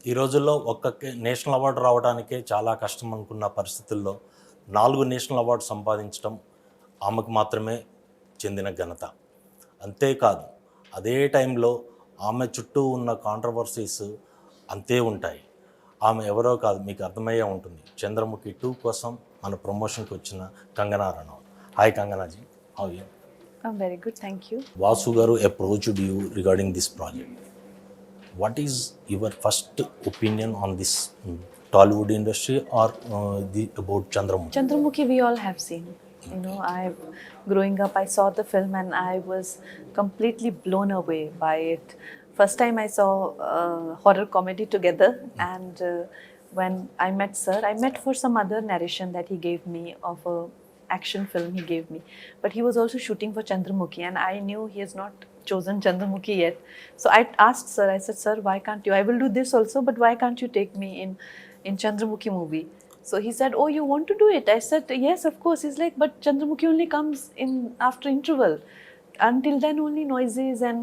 ఈ రోజుల్లో ఒక్క నేషనల్ అవార్డు రావడానికే చాలా కష్టం అనుకున్న పరిస్థితుల్లో 4 నేషనల్ అవార్డు సంపాదించడం ఆమెకు మాత్రమే చెందిన ఘనత. అంతేకాదు అదే టైంలో ఆమె చుట్టూ ఉన్న కాంట్రవర్సీస్ అంతే ఉంటాయి. ఆమె ఎవరో కాదు, మీకు అర్థమయ్యే ఉంటుంది. 'చంద్రముఖి 2' కోసం మన ప్రమోషన్కి వచ్చిన కంగనా రనౌత్. హాయ్ కంగనాజీ, how you? I'm very good, thank you. Vasu గారు approached you regarding this project. What is your first opinion on this Tollywood industry or about Chandramukhi? Chandramukhi, we all have seen. You know, growing up, I saw the film and I was completely blown away by it. First time I saw horror comedy together, and when I met Sir, I met for some other narration that he gave me of a action film he gave me. But he was also shooting for Chandramukhi, and I knew he has not chosen Chandramukhi yet. So I asked Sir, I said, Sir, why can't you? I will do this also, but why can't you take me in Chandramukhi movie? So he said, oh, you want to do it? I said, yes, of course. He's like, but Chandramukhi only comes in after interval. Until then, only noises, and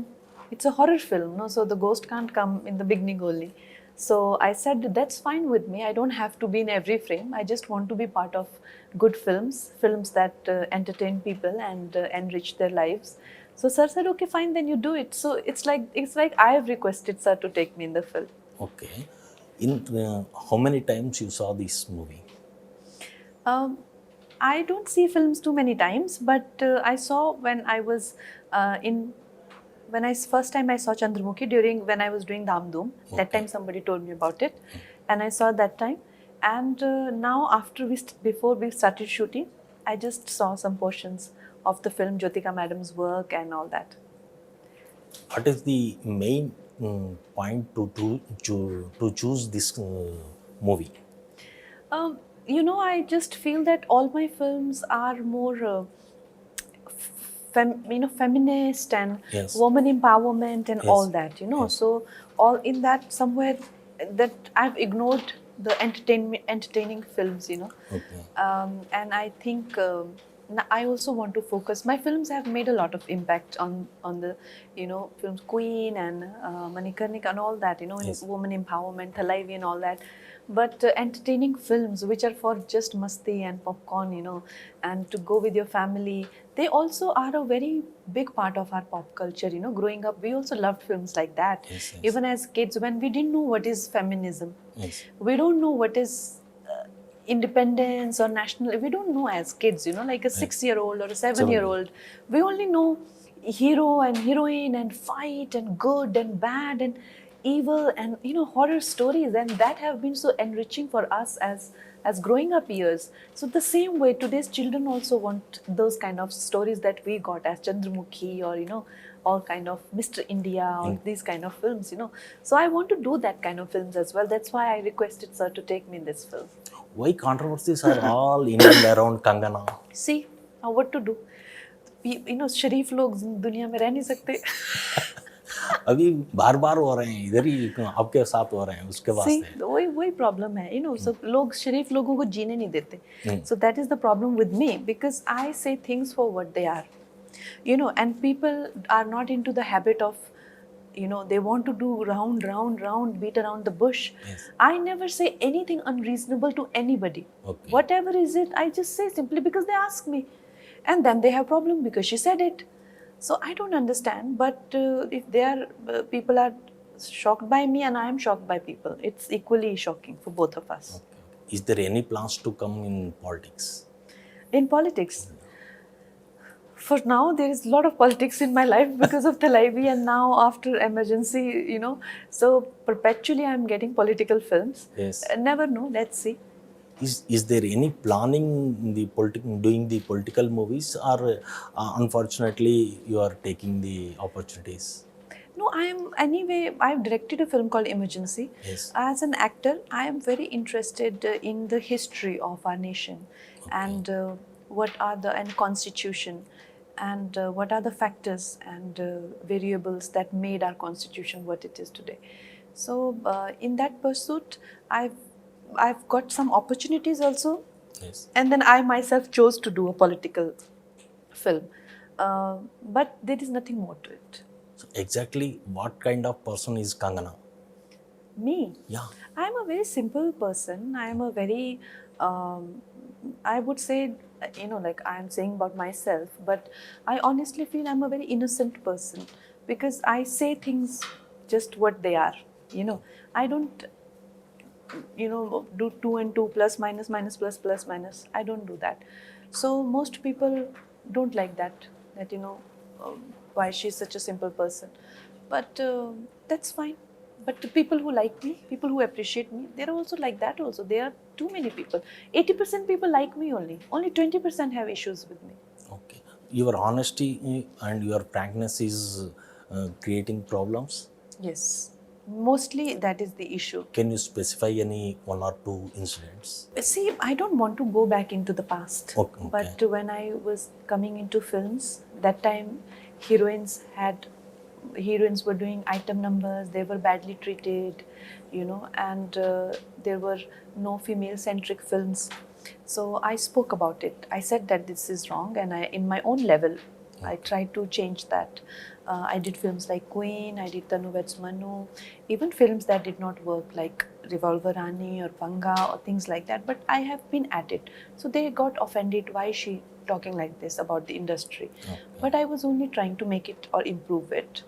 it's a horror film, no? So the ghost can't come in the beginning only. So I said, that's fine with me. I don't have to be in every frame. I just want to be part of good films that entertain people and enrich their lives. So Sir said, okay, fine, then you do it. So it's like I have requested Sir to take me in the film. Okay. In how many times you saw this movie? I don't see films too many times, but I saw when I was first time I saw Chandramukhi when I was doing Dham Dhoom. Okay. That time somebody told me about it, and I saw that time. And now before we started shooting, I just saw some portions of the film, Jyotika Madam's work and all that. What is the main point to choose this movie? You know, I just feel that all my films are more feminist and Yes. woman empowerment and Yes. all that, you know. Yes. So all in that somewhere that I've ignored the entertaining films, you know. Okay. And I think I also want to focus. My films have made a lot of impact on the, you know, films Queen and Manikarnika and all that, you know, Yes. woman empowerment, Thalaivi and all that. But entertaining films which are for just masti and popcorn, you know, and to go with your family, they also are a very big part of our pop culture, you know. Growing up, we also loved films like that. Yes, yes. Even as kids, when we didn't know what is feminism, Yes. we don't know what is independence or national, we don't know as kids, you know, like a 6-year-old or a 7-year-old. We only know hero and heroine and fight and good and bad and evil and, you know, horror stories, and that have been so enriching for us as growing up years. So the same way today's children also want those kind of stories that we got as Chandramukhi, or, you know, all kind of Mr. India or these kind of films, you know. So I want to do that kind of films as well. That's why I requested Sir to take me in this film. Why controversies are all in and around Kangana? See, now what to do? You know, शरीफ लोग दुनिया में रह नहीं सकते. अभी बार बार हो रहे हैं, इधर ही आपके साथ हो रहे हैं, उसके वास्ते वही प्रॉब्लम है, you know. सब लोग शरीफ लोगों को जीने नहीं देते. So that is the problem with me, because I say things for what they are, you know, and people are not into the habit of, you know, they want to do round, beat around the bush. Yes. I never say anything unreasonable to anybody. Okay. Whatever is it, I just say simply because they ask me, and then they have problem because she said it. So I don't understand, but if they are people are shocked by me and I am shocked by people, it's equally shocking for both of us. Okay. Is there any plans to come in politics? In politics? For now, there is a lot of politics in my life because of Thalaivi, and now after emergency, you know, so perpetually I'm getting political films. Yes. Never know, let's see. Is there any planning in the doing the political movies, or unfortunately you are taking the opportunities? No, I've directed a film called Emergency. Yes. As an actor, I am very interested in the history of our nation. Okay. And what are and constitution, and what are the factors and variables that made our constitution what it is today. So in that pursuit, I've got some opportunities also. Yes. And then I myself chose to do a political film. But there is nothing more to it. So exactly what kind of person is Kangana? Me? Yeah. I'm a very simple person. I'm a very, I would say, like I'm saying about myself, but I honestly feel I'm a very innocent person because I say things just what they are. I don't, do 2 and 2 plus minus minus plus plus minus. I don't do that. So most people don't like that. That why she's such a simple person, but that's fine. But the people who like me, people who appreciate me, they're also like that. Also, there are too many people. 80% people like me only. Only 20% have issues with me. Okay. Your honesty and your frankness is creating problems. Yes, mostly that is the issue. Can you specify any one or two incidents? See, I don't want to go back into the past. Okay. But when I was coming into films, that time heroines were doing item numbers, they were badly treated, and there were no female centric films. So I spoke about it. I said that this is wrong, and in my own level, I tried to change that. I did films like Queen, I did Tanu Vets Manu, even films that did not work like Revolver Rani or Panga or things like that. But I have been at it. So they got offended. Why is she talking like this about the industry? Okay. But I was only trying to make it or improve it.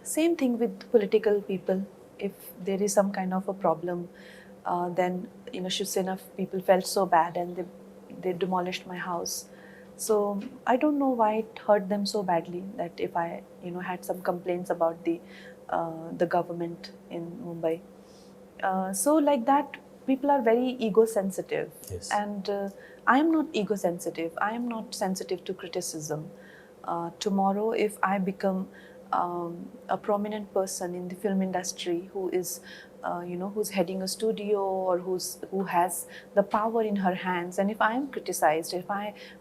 Same thing with political people. If there is some kind of a problem, then Shiv Sena people felt so bad and they demolished my house. So I don't know why it hurt them so badly that if I had some complaints about the government in Mumbai. So like that, people are very ego sensitive. Yes. And I am not ego sensitive. I am not sensitive to criticism. Tomorrow, if I become a prominent person in the film industry who is who's heading a studio or who has the power in her hands, and if I am criticized,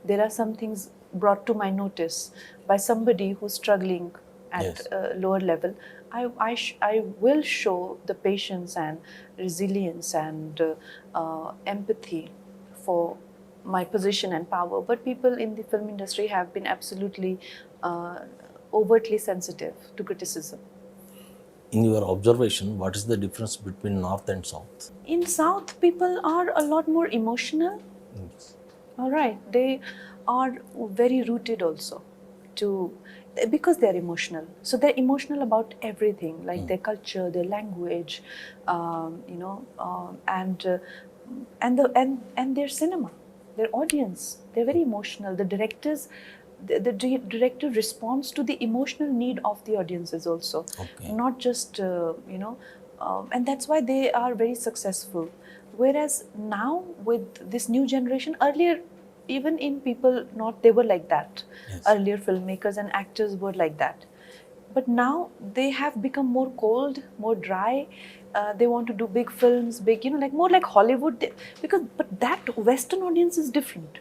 there are some things brought to my notice by somebody who's struggling at Yes. a lower level, I will show the patience and resilience and empathy for my position and power. But people in the film industry have been absolutely overtly sensitive to criticism. In your observation, what is the difference between North and South? In South, people are a lot more emotional. Yes. All right, they are very rooted also because they are emotional. So they're emotional about everything, like their culture, their language, and their cinema, their audience. They're very emotional. The director responds to the emotional need of the audiences also, Okay. not just and that's why they are very successful. Whereas now with this new generation, earlier even in people not they were like that. Yes. Earlier filmmakers and actors were like that, but now they have become more cold, more dry. They want to do big films, big, like more like Hollywood. But that Western audience is different.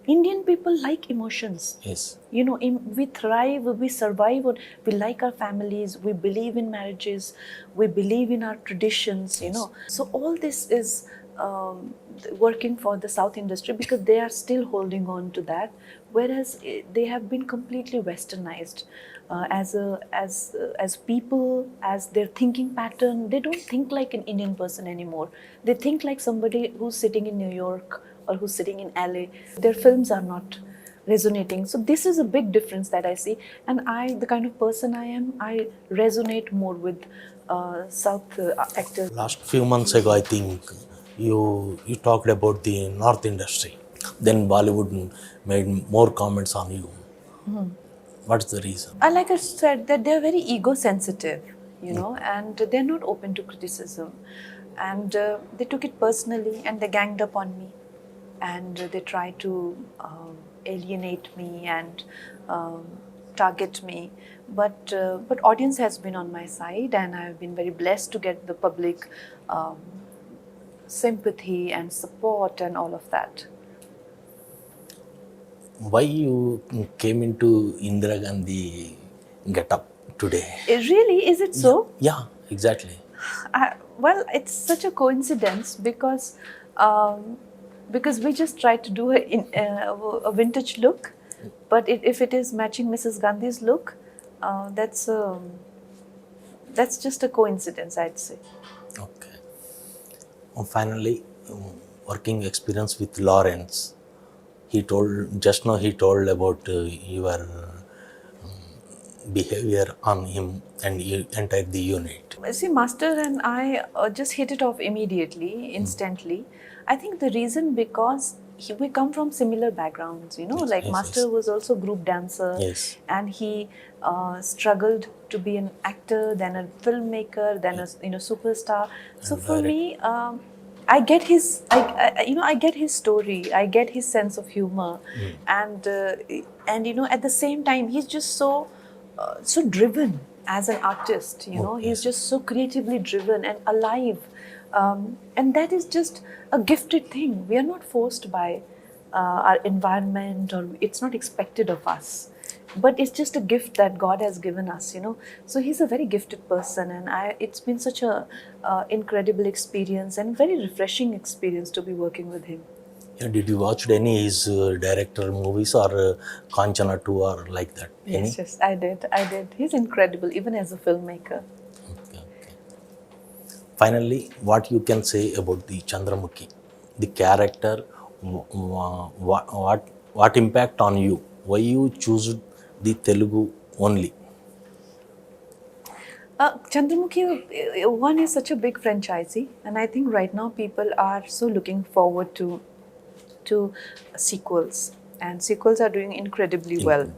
Indian people like emotions. Yes. We thrive, we survive, we like our families, we believe in marriages, we believe in our traditions, Yes. So all this is working for the South industry because they are still holding on to that, whereas they have been completely westernized. As people, as their thinking pattern, they don't think like an Indian person anymore. They think like somebody who's sitting in New York or who's sitting in LA. Their films are not resonating. So this is a big difference that I see. And the kind of person I am, I resonate more with South actors. Last few months ago, I think you talked about the North industry. Then Bollywood made more comments on you. What's the reason? Like I said, that they're very ego sensitive, and they're not open to criticism. And they took it personally and they ganged up on me. And they try to alienate me and target me. But audience has been on my side, and I've been very blessed to get the public sympathy and support and all of that. Why you came into Indira Gandhi getup today? Really, is it so? Yeah, exactly. Well, it's such a coincidence because we just tried to do a vintage look, but if it is matching Mrs. Gandhi's look, that's that's just a coincidence, I'd say. Okay. Finally, working experience with Lawrence. He told just now. He told about your behavior on him and you entire the unit. See, Master and I just hit it off immediately, instantly. I think the reason because we come from similar backgrounds, you know, Yes, like yes, Master yes. was also group dancer, Yes. and he struggled to be an actor, then a filmmaker, then a superstar. So And for direct. me, I get his, I get his story. I get his sense of humor, and at the same time, he's just so driven as an artist. He's Okay. just so creatively driven and alive, and that is just a gifted thing. We are not forced by our environment, or it's not expected of us, but it's just a gift that God has given us. So he's a very gifted person, and it's been such a incredible experience and very refreshing experience to be working with him. Yeah, did you watch any his director movies or Kanchana 2 or like that? Any? Yes, I did. He's incredible, even as a filmmaker. Okay, okay. Finally, what you can say about the Chandramukhi, the character, what impact on you? Why you choose the Telugu only? Chandramukhi, one is such a big franchisee, and I think right now people are so looking forward to sequels, and sequels are doing incredibly well.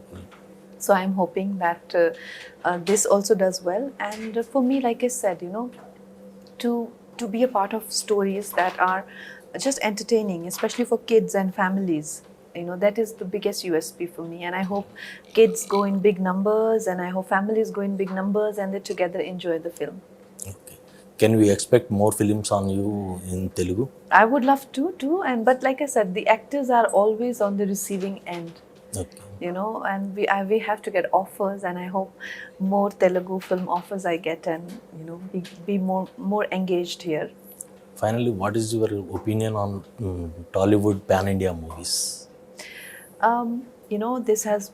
So I'm hoping that this also does well. And for me, like I said, to be a part of stories that are just entertaining, especially for kids and families. That is the biggest USP for me. And I hope kids go in big numbers, and I hope families go in big numbers, and they together enjoy the film. Okay. Can we expect more films on you in Telugu? I would love to too, but like I said, the actors are always on the receiving end. Okay. And we have to get offers, and I hope more Telugu film offers I get, and be more engaged here. Finally, what is your opinion on Tollywood pan India movies? This has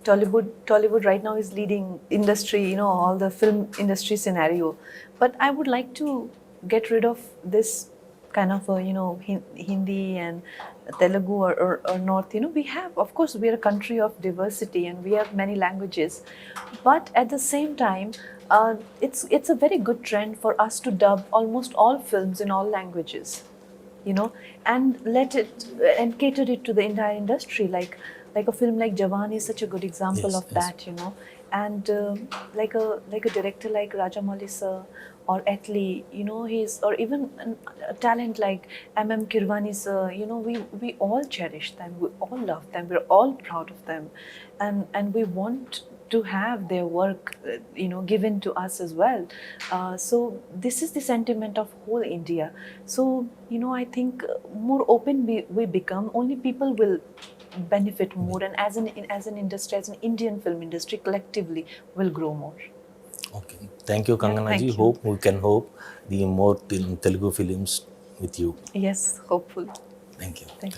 Tollywood right now is leading industry, all the film industry scenario. But I would like to get rid of this kind of Hindi and Telugu or North. We have, of course, we are a country of diversity, and we have many languages. But at the same time, it's a very good trend for us to dub almost all films in all languages, and let it and cater it to the entire industry. Like a film like Jawan is such a good example Yes, of yes. that. And like a director like Rajamouli sir or Atlee, he's or even a talent like Kirwani sir. We all cherish them, we all love them, we're all proud of them, and we want to have their work given to us as well. So this is the sentiment of whole India. So I think more open we become, only people will benefit more, and as an industry, as an Indian film industry, collectively will grow more. Okay. Thank you, Yeah, Kangana ji. thank you. We can hope the more Telugu films with you. Yes, hopeful. Thank you. Thank you.